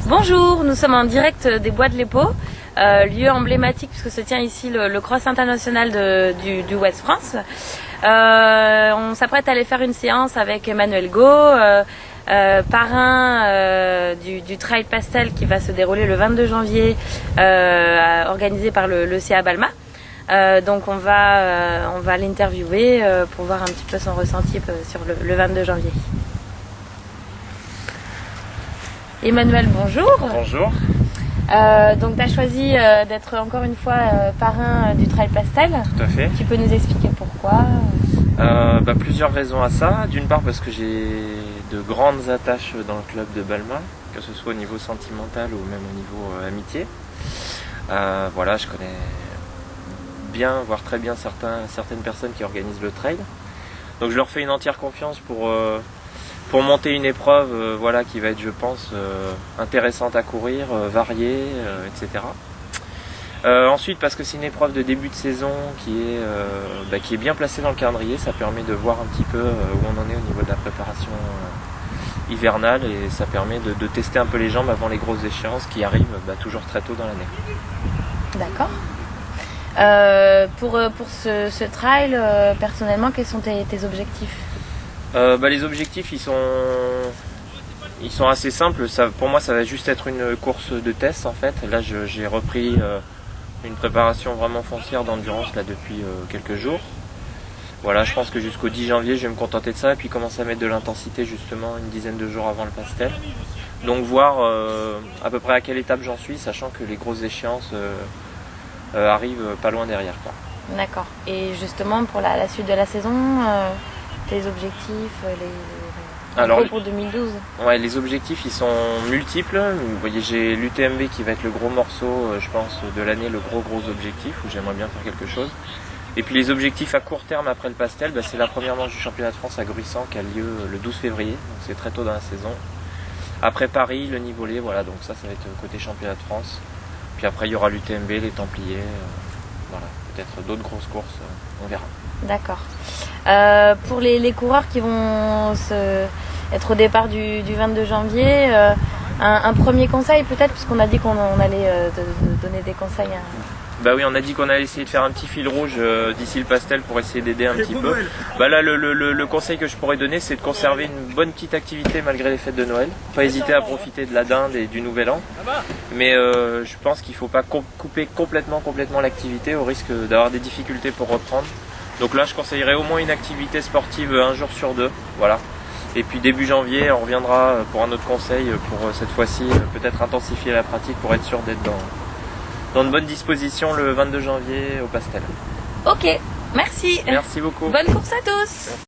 Bonjour, nous sommes en direct des Bois de l'Épau, lieu emblématique puisque se tient ici le Cross international du Ouest France. On s'apprête à aller faire une séance avec Emmanuel Gault, parrain du Trail Pastel qui va se dérouler le 22 janvier, organisé par le CA Balma. Donc on va l'interviewer pour voir un petit peu son ressenti sur le 22 janvier. Emmanuel, bonjour. Bonjour. Donc tu as choisi d'être encore une fois parrain du Trail Pastel. Tout à fait. Tu peux nous expliquer pourquoi? Plusieurs raisons à ça. D'une part parce que j'ai de grandes attaches dans le club de Balma, que ce soit au niveau sentimental ou même au niveau amitié. Voilà, je connais bien, voire très bien certaines personnes qui organisent le trail. Donc je leur fais une entière confiance pour monter une épreuve qui va être, je pense, intéressante à courir, variée, etc. Ensuite, parce que c'est une épreuve de début de saison qui est bien placée dans le calendrier, ça permet de voir un petit peu où on en est au niveau de la préparation hivernale et ça permet de tester un peu les jambes avant les grosses échéances qui arrivent toujours très tôt dans l'année. D'accord. Pour ce trail, personnellement, quels sont tes objectifs? Les objectifs ils sont assez simples. Pour moi ça va juste être une course de test en fait. Là j'ai repris une préparation vraiment foncière d'endurance là depuis quelques jours. Voilà, je pense que jusqu'au 10 janvier je vais me contenter de ça et puis commencer à mettre de l'intensité justement une dizaine de jours avant le Pastel. Donc voir à peu près à quelle étape j'en suis, sachant que les grosses échéances arrivent pas loin derrière, quoi. D'accord. Et justement pour la suite de la saison, tes objectifs, pour 2012? Ouais, les objectifs ils sont multiples. Vous voyez, j'ai l'UTMB qui va être le gros morceau, je pense, de l'année, le gros objectif où j'aimerais bien faire quelque chose. Et puis les objectifs à court terme après le Pastel, c'est la première manche du championnat de France à Gruissant qui a lieu le 12 février, donc c'est très tôt dans la saison. Après Paris, le Nivolé, voilà, donc ça va être côté championnat de France. Puis après il y aura l'UTMB, les Templiers, voilà, peut-être d'autres grosses courses, on verra. D'accord. Pour les coureurs qui vont être au départ du 22 janvier, un premier conseil peut-être, puisqu'on a dit qu'on allait te donner des conseils. Oui, on a dit qu'on allait essayer de faire un petit fil rouge d'ici le Pastel pour essayer d'aider un petit peu. Là, le conseil que je pourrais donner, c'est de conserver une bonne petite activité malgré les fêtes de Noël. Pas hésiter à profiter de la dinde et du Nouvel An. Mais je pense qu'il ne faut pas couper complètement l'activité au risque d'avoir des difficultés pour reprendre. Donc là, je conseillerais au moins une activité sportive un jour sur deux. Voilà. Et puis début janvier, on reviendra pour un autre conseil pour cette fois-ci peut-être intensifier la pratique pour être sûr d'être dans de bonnes dispositions le 22 janvier au Pastel. Ok, merci. Merci beaucoup. Bonne course à tous.